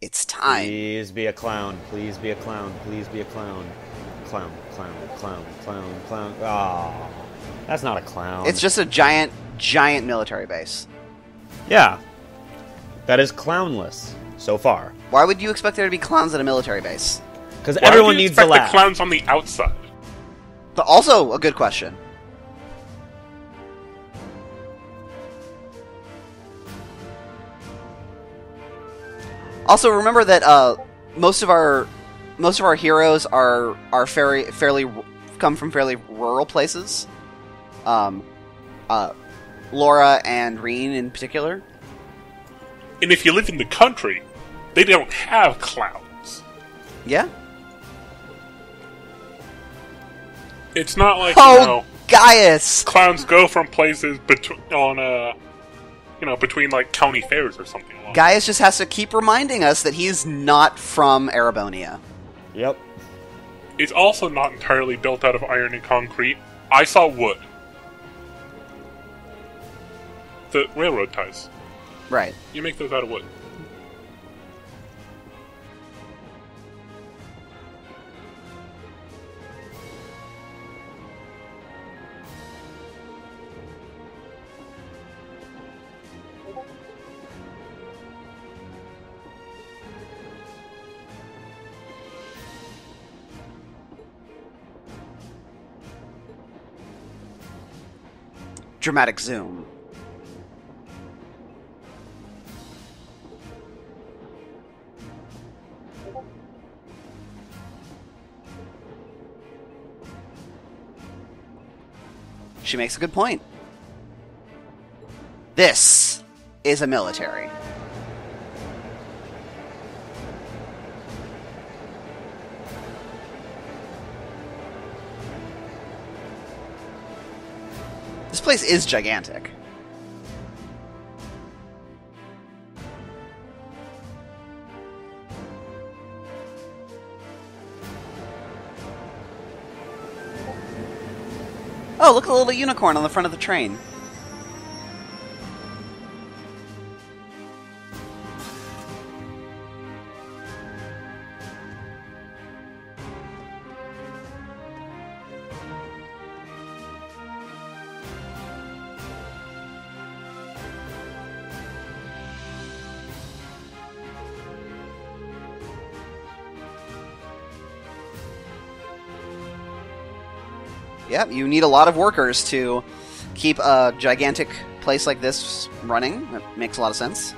It's time. Please be a clown. Please be a clown. Please be a clown. Clown, clown, clown, clown, clown. Ah, that's not a clown. It's just a giant, giant military base. Yeah. That is clownless so far. Why would you expect there to be clowns at a military base? Because everyone needs to Why do you laugh. expect the clowns on the outside? But also a good question. Also, remember that most of our heroes are fairly come from fairly rural places. Laura and Reen in particular. And if you live in the country, they don't have clowns. Yeah. It's not like Gaius! clowns go from places between like county fairs or something. Gaius just has to keep reminding us that he's not from Erebonia. Yep. It's also not entirely built out of iron and concrete. I saw wood. The railroad ties. Right. You make those out of wood. Dramatic zoom. She makes a good point. This is a military. This place is gigantic. Oh, look at the little unicorn on the front of the train. Yep, you need a lot of workers to keep a gigantic place like this running. That makes a lot of sense.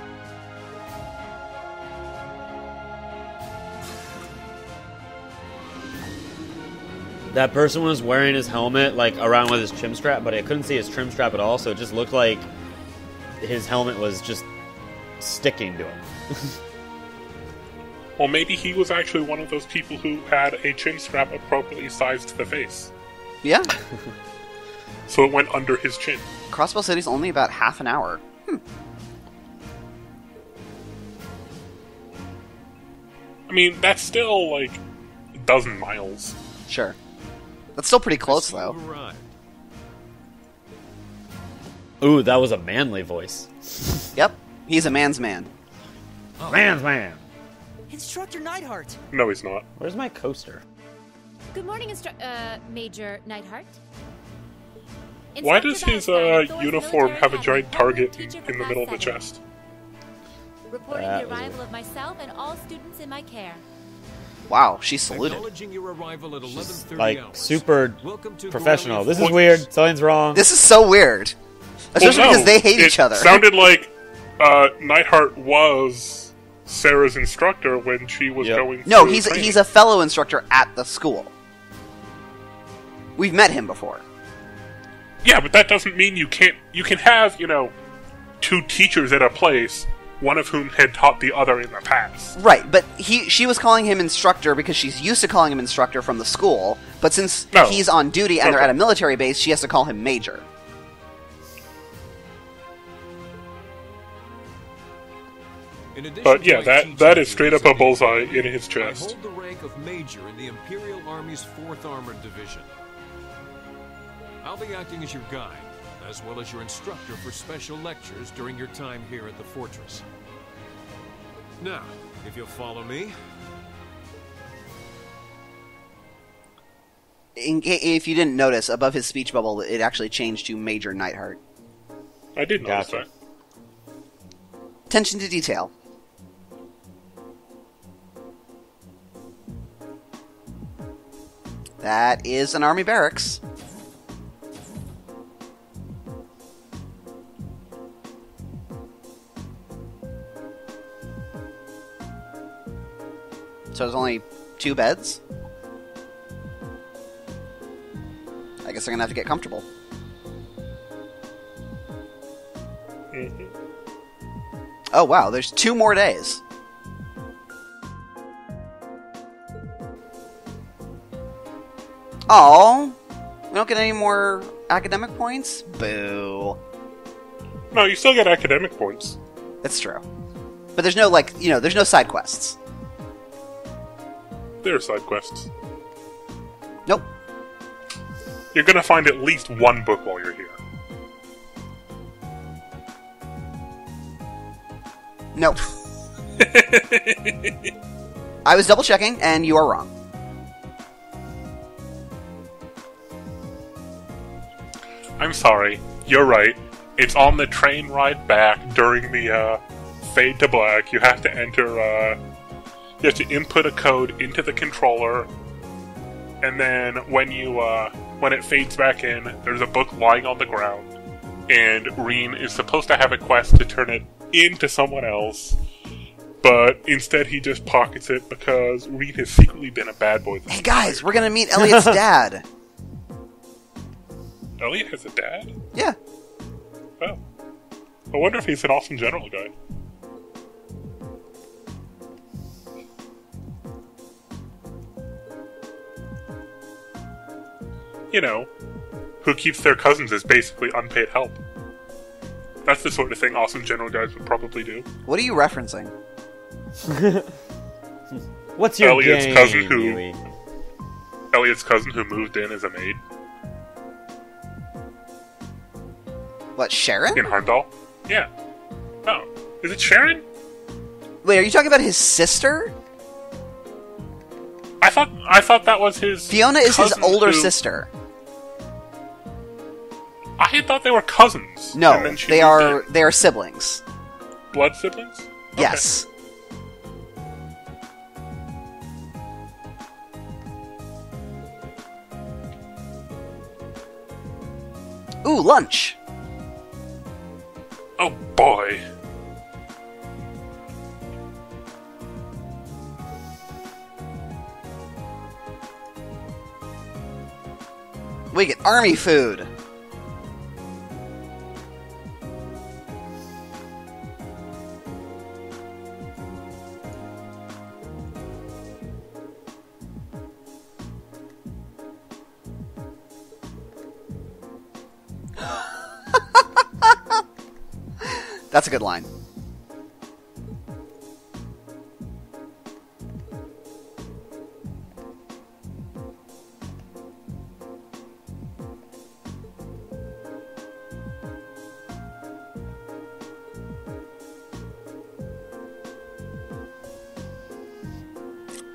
That person was wearing his helmet, like, around with his trim strap, but I couldn't see his trim strap at all, so it just looked like his helmet was just sticking to him. Well, maybe he was actually one of those people who had a chin strap appropriately sized to the face. Yeah. So it went under his chin. Crossbow City's only about half an hour. I mean, that's still, like, a dozen miles. Sure. That's still pretty close, though. Ooh, that was a manly voice. Yep. He's a man's man. Oh. Man's man. Instructor Neithardt. No, he's not. Where's my coaster? Good morning, Major Neithardt. Why does his uniform have a giant target in the middle of the chest? Reporting the arrival of myself and all students in my care. Wow, she saluted. She's, like, super professional. This is weird. Something's wrong. This is so weird. Especially because they hate each other. It sounded like Neithardt was Sarah's instructor when she was going through No, training. he's a fellow instructor at the school. We've met him before. Yeah, but that doesn't mean you can have, two teachers at a place, one of whom had taught the other in the past. Right, but she was calling him instructor because she's used to calling him instructor from the school, but since he's on duty and they're at a military base, she has to call him major. But yeah, that is straight up a bullseye in his chest. I hold the rank of major in the Imperial Army's 4th Armored Division. I'll be acting as your guide, as well as your instructor for special lectures during your time here at the fortress. Now, If you'll follow me. If you didn't notice, above his speech bubble, it actually changed to Major Neithardt. I did notice Gotcha. that. Attention to detail. That is an army barracks. So there's only 2 beds? I guess I'm gonna have to get comfortable. Mhm. Oh wow, there's 2 more days. Oh, we don't get any more academic points? Boo. No, you still get academic points. That's true. But there's no, like, there's no side quests. There are side quests. Nope. You're gonna find at least one book while you're here. Nope. I was double checking, and you are wrong. I'm sorry. You're right. It's on the train ride back during the fade to black. You have to enter. You have to input a code into the controller, and then when it fades back in, there's a book lying on the ground, and Reen is supposed to have a quest to turn it into someone else, but instead he just pockets it because Reen has secretly been a bad boy. Hey guys, we're gonna meet Elliot's dad. Elliot has a dad? Yeah. Oh. I wonder if he's an awesome general guy. You know, who keeps their cousins as basically unpaid help. That's the sort of thing awesome general guys would probably do. What are you referencing? What's your Elliot's game, cousin who- Yui? Elliot's cousin who moved in as a maid What, Sharon? in Heimdall. Yeah. Oh, is it Sharon? Wait, are you talking about his sister? I thought that was his. Fiona is his cousin older who- sister. I had thought they were cousins. and No, then she they moved are siblings. in. Blood siblings. Okay. Yes. Ooh, lunch. Oh boy. We get army food. That's a good line.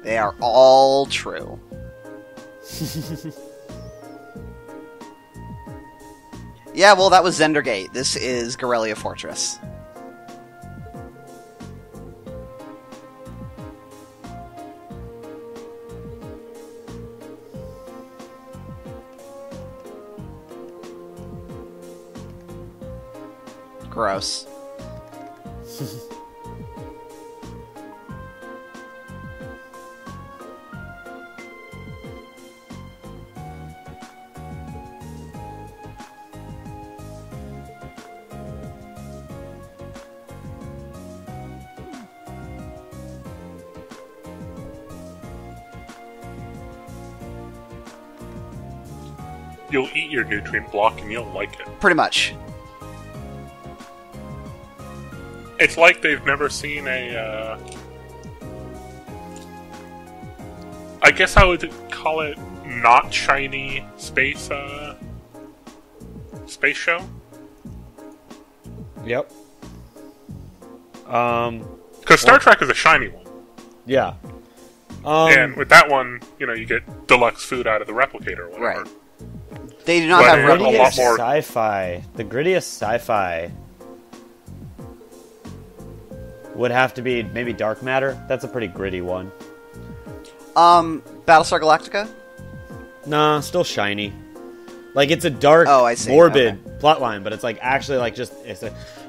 They are all true. Yeah, well, that was Zendergate. This is Gorelia Fortress. Gross. You'll eat your nutrient block and you'll like it. Pretty much. It's like they've never seen a, I guess I would call it not shiny space show? Yep. Because Star Trek is a shiny one. Yeah. And with that one, you get deluxe food out of the replicator or whatever. Right. They do not But have a lot replicators. more- Sci-fi. The grittiest sci-fi would have to be maybe Dark Matter. That's a pretty gritty one. Battlestar Galactica? Nah, still shiny. Like, it's a dark, Oh, I see. morbid plotline, but it's like actually like just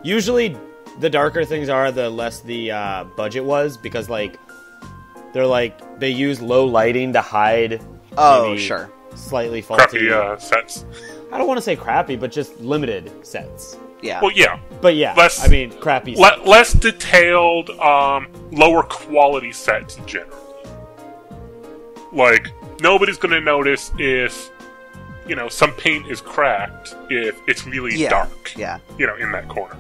usually the darker things are, the less the budget was, because like they use low lighting to hide. Oh, maybe sure. Slightly faulty. Crappy sets. I don't want to say crappy, but just limited sets. Yeah. Well, yeah. But yeah, Less- I mean crappy. Sets. Less detailed, lower quality sets generally. Like, nobody's going to notice if, some paint is cracked if it's really dark. Yeah. In that corner.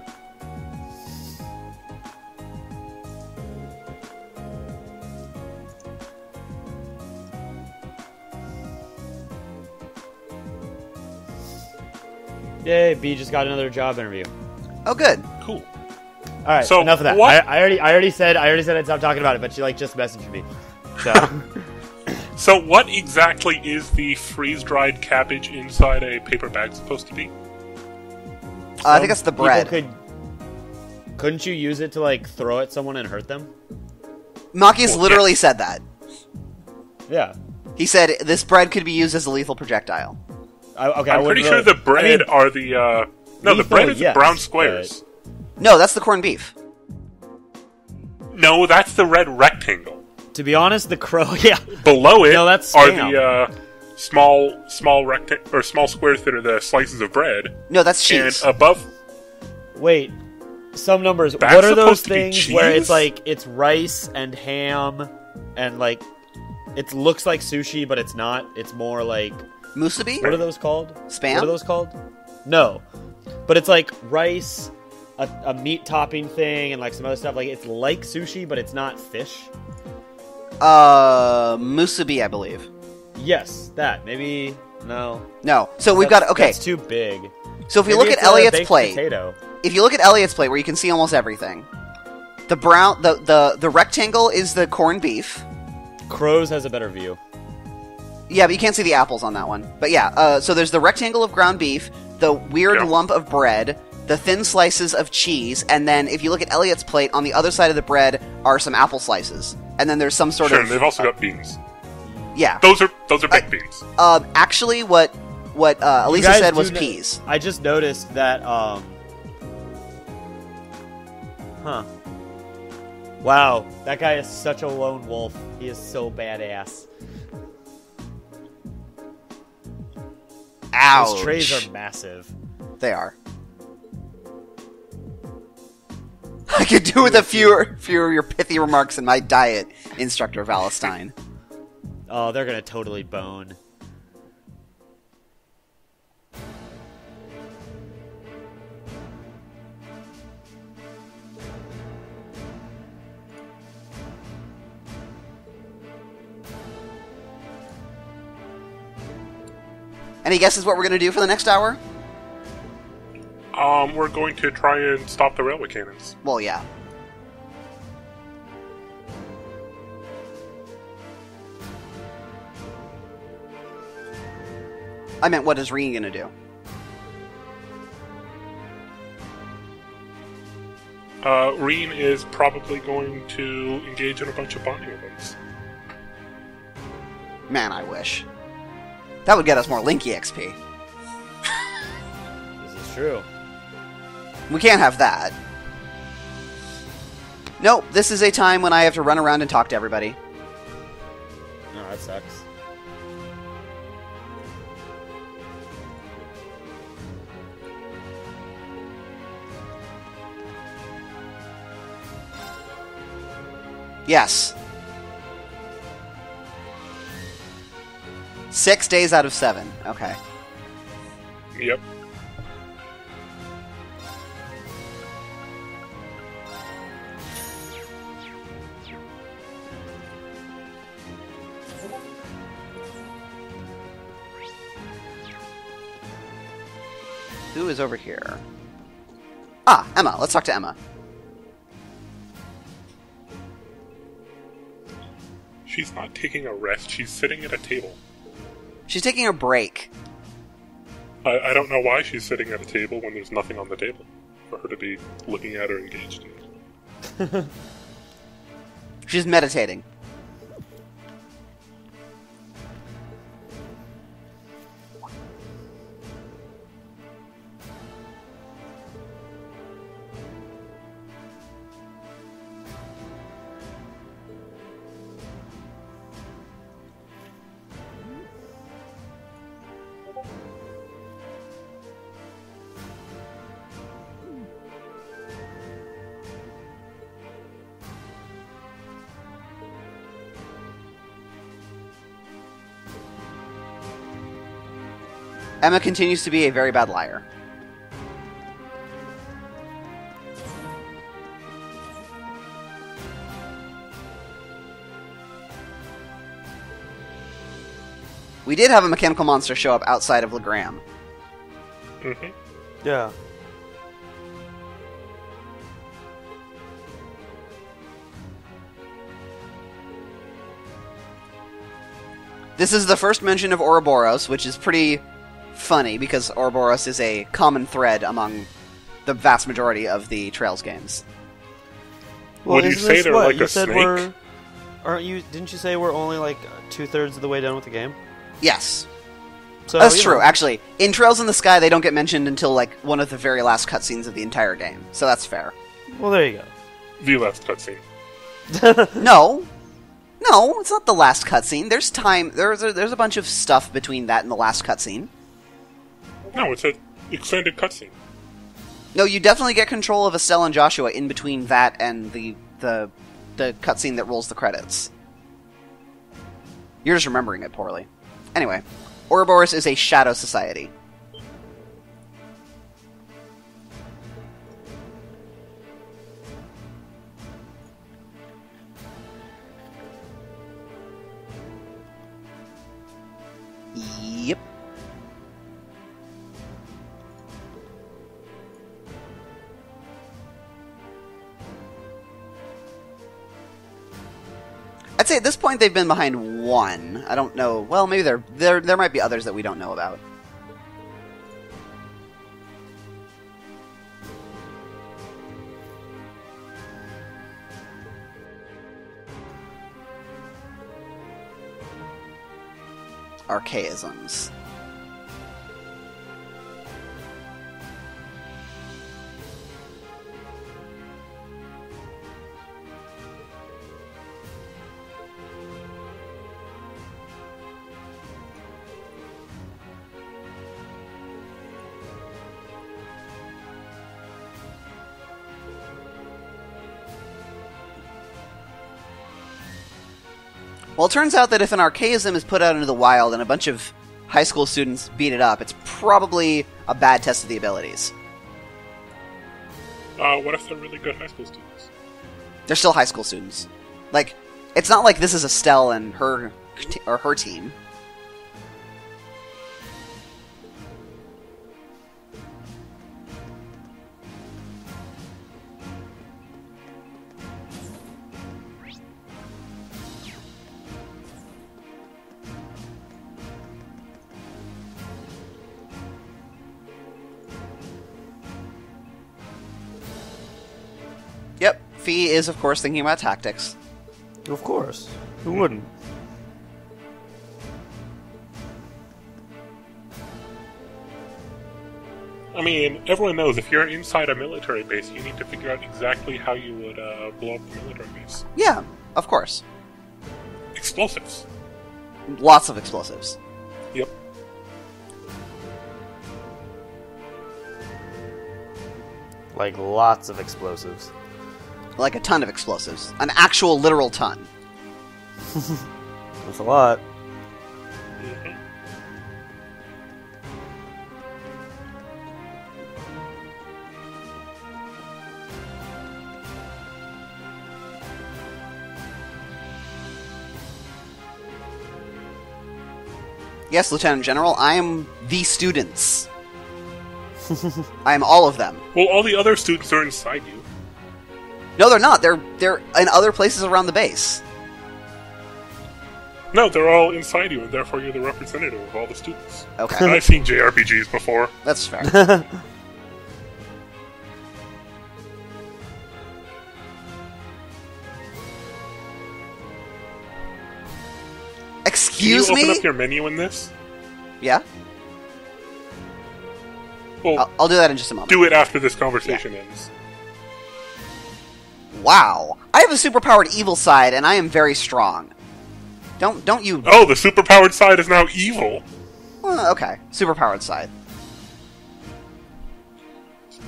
Yay! B just got another job interview. Oh, good. Cool. All right, So, enough of that. what- I already said I'd stop talking about it, but she just messaged me. So So, what exactly is the freeze-dried cabbage inside a paper bag supposed to be? I think that's the bread. Couldn't you use it to throw at someone and hurt them? Maki's Well, literally yeah. said that. Yeah. He said this bread could be used as a lethal projectile. I'm pretty sure the bread are the, no, the lethal, bread is yes, brown squares. No, that's the corned beef. No, that's the red rectangle. To be honest, the crow. Yeah. Below it No, that's are Spam. the small squares that are the slices of bread, No, that's cheese. and above. Wait. Some numbers. That's What are those supposed to be things where it's cheese? it's rice and ham and it looks like sushi, but it's not. It's more like, Musubi? what are those called? Spam? What are those called? No, but it's rice, a meat topping thing, and some other stuff. It's like sushi, but it's not fish. Musubi, I believe. Yes, that maybe no. No. So we've got okay. That's too big. So if you Maybe look it's at a Elliot's baked plate, potato. if you look at Elliot's plate where you can see almost everything, the rectangle is the corned beef. Crows has a better view. Yeah, but you can't see the apples on that one. But yeah, so there's the rectangle of ground beef, the weird Yeah. lump of bread, the thin slices of cheese, and then if you look at Elliot's plate, on the other side of the bread are some apple slices. And then there's some sort Sure, of... they've also got beans. Yeah. Those are baked beans. Actually, what Elisa guys said do was know- peas. I just noticed that. Wow, that guy is such a lone wolf. He is so badass. Ouch. Those trays are massive. They are. I could do with a few of your pithy remarks in my diet, Instructor Valestine. Oh, they're gonna totally bone. Any guesses what we're going to do for the next hour? We're going to try and stop the railway cannons. Well, yeah. I meant, what is Reen going to do? Reen is probably going to engage in a bunch of bonding events. Man, I wish. That would get us more Linky XP. This is true. We can't have that. Nope, this is a time when I have to run around and talk to everybody. No, that sucks. Yes. 6 days out of 7. Okay. Yep. Who is over here? Ah, Emma. Let's talk to Emma. She's not taking a rest, she's sitting at a table. She's taking a break. I don't know why she's sitting at a table when there's nothing on the table for her to be looking at or engaged in. She's meditating. Emma continues to be a very bad liar. We did have a mechanical monster show up outside of Legram. Mm-hmm. Yeah. This is the first mention of Ouroboros, which is pretty funny because Ouroboros is a common thread among the vast majority of the Trails games. Well, Would you isn't say this they're what? like You a said snake? Aren't you? Didn't you say we're only like 2/3 of the way done with the game? Yes, So that's you true. know, Actually, in Trails in the Sky, they don't get mentioned until like one of the very last cutscenes of the entire game, so that's fair. Well, there you go. The last cutscene. No, it's not the last cutscene. There's time. There's a bunch of stuff between that and the last cutscene. No, it's an extended cutscene. No, you definitely get control of Estelle and Joshua in between that and the cutscene that rolls the credits. You're just remembering it poorly. Anyway, Ouroboros is a shadow society. Yep. I'd say at this point they've been behind one. I don't know. Well, maybe there might be others that we don't know about. Archaisms. Well, it turns out that if an archaism is put out into the wild and a bunch of high school students beat it up, it's probably a bad test of the abilities. What if they're really good high school students? They're still high school students. Like, it's not like this is Estelle and her team. Yep, Fee is, of course, thinking about tactics. Of course. Who wouldn't? I mean, everyone knows if you're inside a military base, you need to figure out exactly how you would blow up the military base. Yeah, of course. Explosives. Lots of explosives. Yep. Like lots of explosives. Like a ton of explosives. An actual, literal ton. That's a lot. Mm-hmm. Yes, Lieutenant General, I am the students. I am all of them. Well, all the other students are inside you. No, they're not. They're in other places around the base. No, they're all inside you, and therefore you're the representative of all the students. Okay. I've seen JRPGs before. That's fair. Excuse Can you me? open up your menu in this? Yeah? Well, I'll do that in just a moment. do it after this conversation ends. Wow. I have a superpowered evil side, and I am very strong. Don't you... Oh, the superpowered side is now evil. Okay. Superpowered side.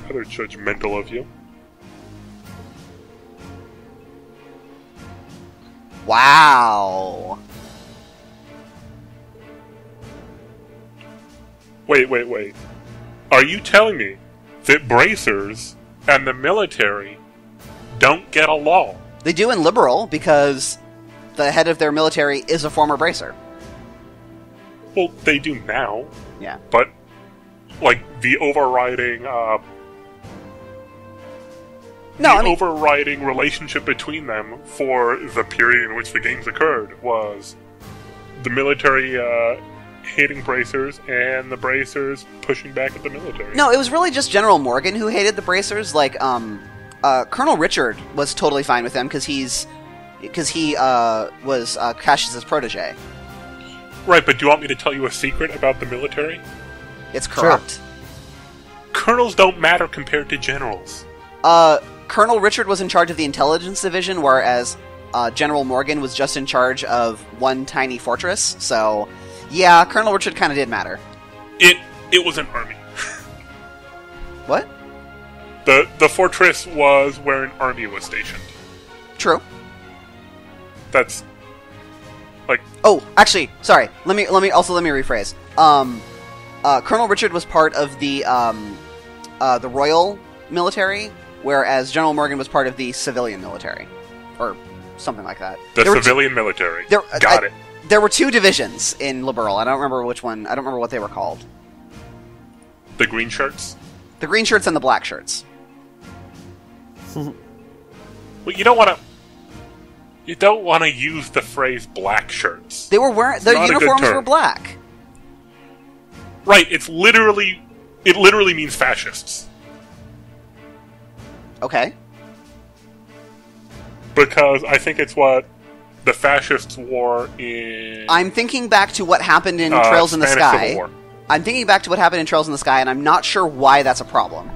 Rather judgmental of you. Wow. Wait. Are you telling me that bracers and the military don't get along? They do in Liberal, because the head of their military is a former bracer. Well, they do now, Yeah. but, like, the overriding, overriding relationship between them for the period in which the games occurred was the military, hating bracers and the bracers pushing back at the military. No, it was really just General Morgan who hated the bracers. Like, Colonel Richard was totally fine with them because he was Cassius's protege. Right, but do you want me to tell you a secret about the military? It's corrupt. Colonels don't matter compared to generals. Colonel Richard was in charge of the intelligence division, whereas General Morgan was just in charge of one tiny fortress. So, yeah, Colonel Richard kind of did matter. It was an army. What? The fortress was where an army was stationed. True. That's like... Oh, actually, sorry. Let me rephrase. Colonel Richard was part of the royal military, whereas General Morgan was part of the civilian military, or something like that. The civilian military. Got it. There were two divisions in Liberal. I don't remember which one. I don't remember what they were called. The green shirts? The green shirts and the black shirts. Well, you don't want to use the phrase black shirts. They were wearing... Their uniforms were black. Right, it literally means fascists. Okay. Because I think it's what the fascists wore in... I'm thinking back to what happened in Trails in the Spanish Sky. Civil War. I'm thinking back to what happened in Trails in the Sky, and I'm not sure why that's a problem.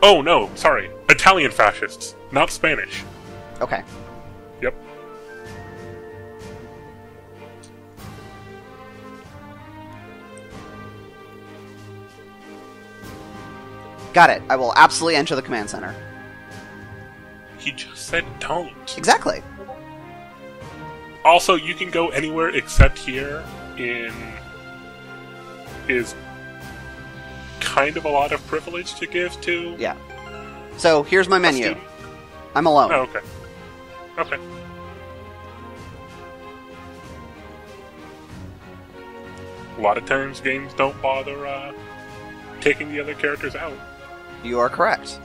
Oh, no, sorry. Italian fascists, not Spanish. Okay. Yep. Got it. I will absolutely enter the command center. He just said don't. Exactly. Also, you can go anywhere except here is kind of a lot of privilege to give to... Yeah. So, here's my menu. student. I'm alone. Oh, okay. Okay. A lot of times games don't bother taking the other characters out. You are correct.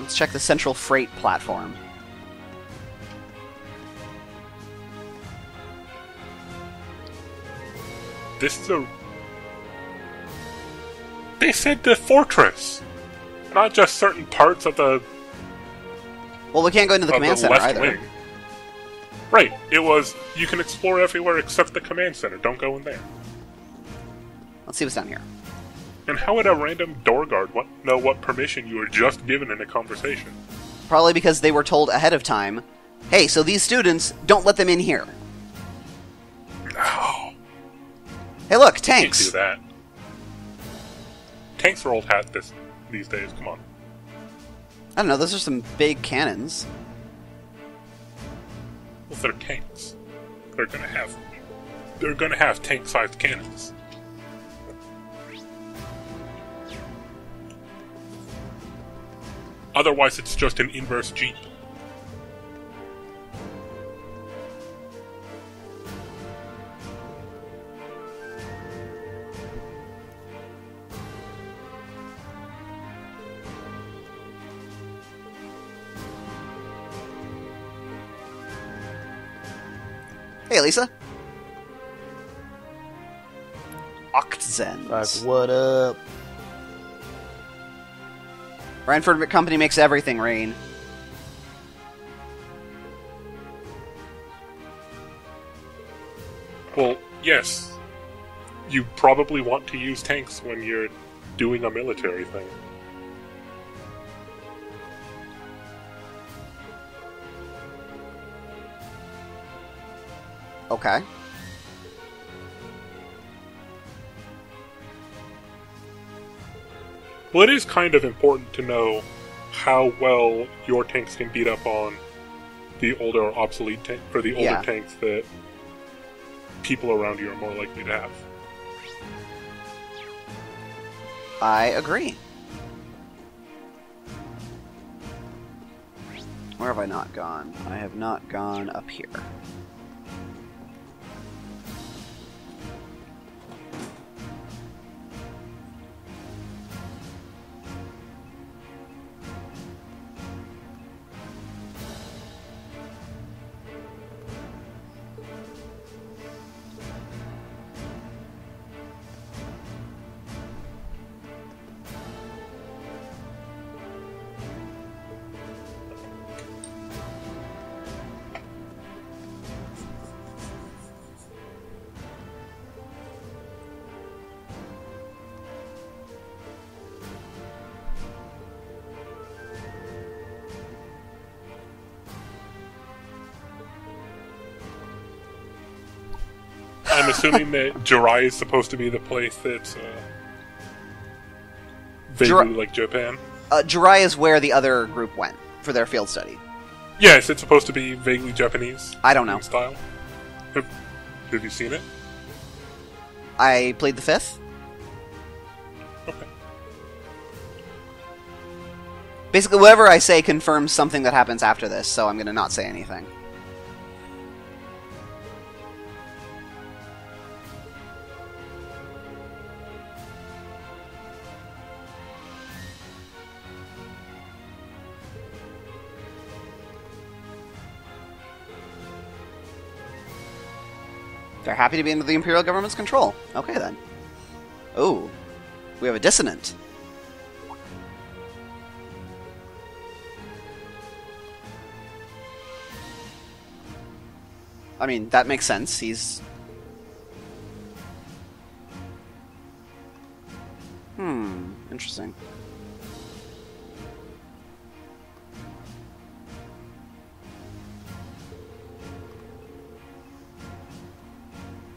Let's check the central freight platform. This is a... They said the fortress! Not just certain parts of the... Well, we can't go into the command center left either. wing. Right, it was... You can explore everywhere except the command center. Don't go in there. Let's see what's down here. And how would a random door guard know what permission you were just given in a conversation? Probably because they were told ahead of time, hey, so these students, don't let them in here. No. Hey, look, Can't tanks! do that. Tanks are old hat these days, come on. I don't know, those are some big cannons. Well, they're tanks. They're gonna have tank-sized cannons. Otherwise, it's just an inverse Jeep. Hey, Lisa. Octzens. Like, what up? Ranford Company makes everything rain. Well, yes. You probably want to use tanks when you're doing a military thing. Okay. Well, it is kind of important to know how well your tanks can beat up on the older or obsolete tank, or the older Yeah. tanks that people around you are more likely to have. I agree. Where have I not gone? I have not gone up here. I'm assuming that Jirai is supposed to be the place that's vaguely like Japan. Jirai is where the other group went for their field study. Yes, it's supposed to be vaguely Japanese. I don't know. In style. Have you seen it? I played the 5th. Okay. Basically, whatever I say confirms something that happens after this, so I'm going to not say anything. They're happy to be under the Imperial government's control. Okay, then. Oh, we have a dissonant. I mean, that makes sense. He's... interesting.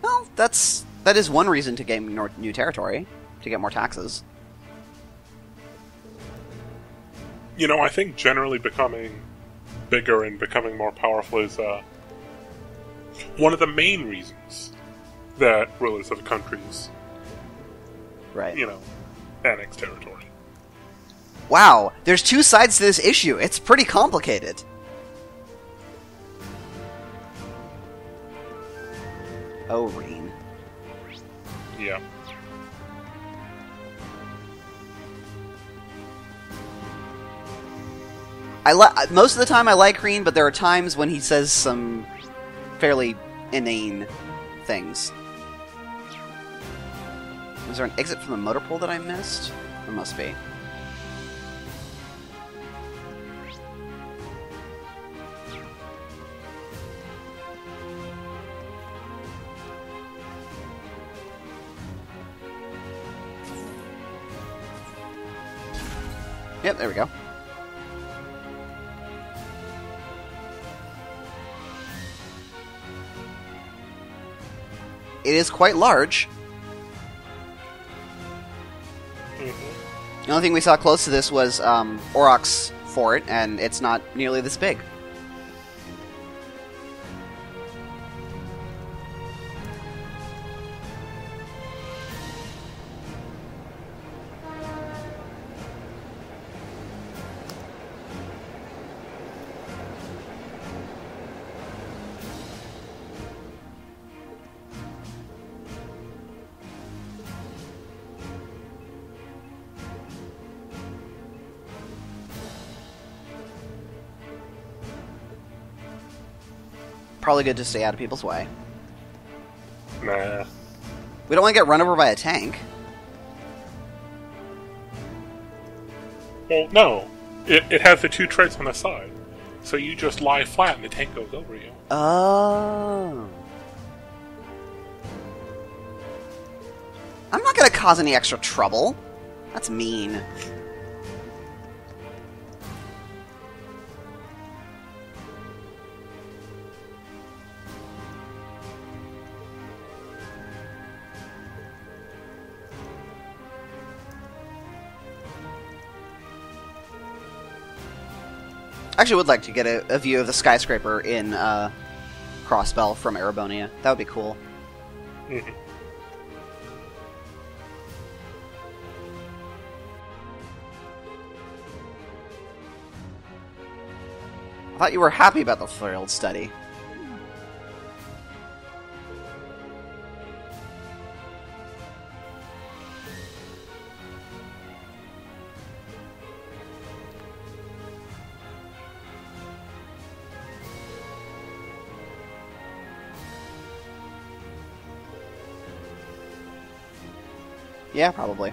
Well, that is one reason to gain new territory, to get more taxes. You know, I think generally becoming bigger and becoming more powerful is one of the main reasons that rulers of countries, Right. annex territory. Wow, there's two sides to this issue. It's pretty complicated. Oh, Reen. Yeah. Most of the time I like Reen, but there are times when he says some fairly inane things. Was there an exit from the motor pool that I missed? There must be. Yep, there we go. It is quite large. The only thing we saw close to this was Auroch's fort, and it's not nearly this big. Probably good to stay out of people's way. Nah. We don't want to get run over by a tank. Well, no. It has the 2 treads on the side. So you just lie flat and the tank goes over you. Oh. I'm not going to cause any extra trouble. That's mean. I actually would like to get a view of the skyscraper in Crossbell from Erebonia. That would be cool. Mm-hmm. I thought you were happy about the field study. Yeah, probably.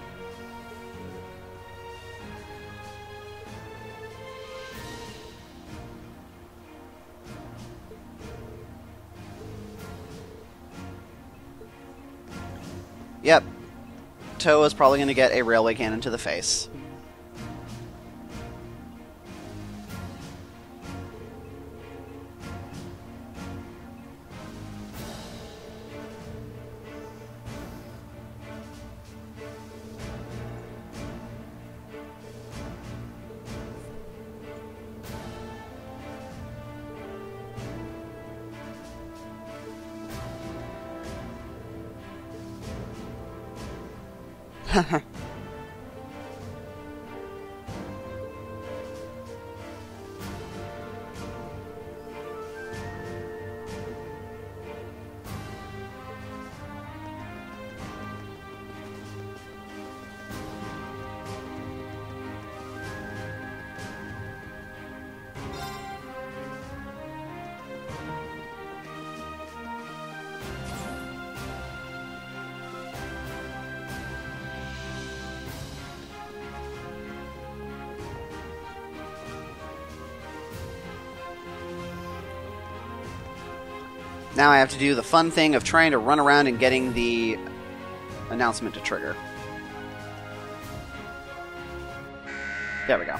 Yep. Toe is probably going to get a railway cannon to the face. Now I have to do the fun thing of trying to run around and getting the announcement to trigger. There we go.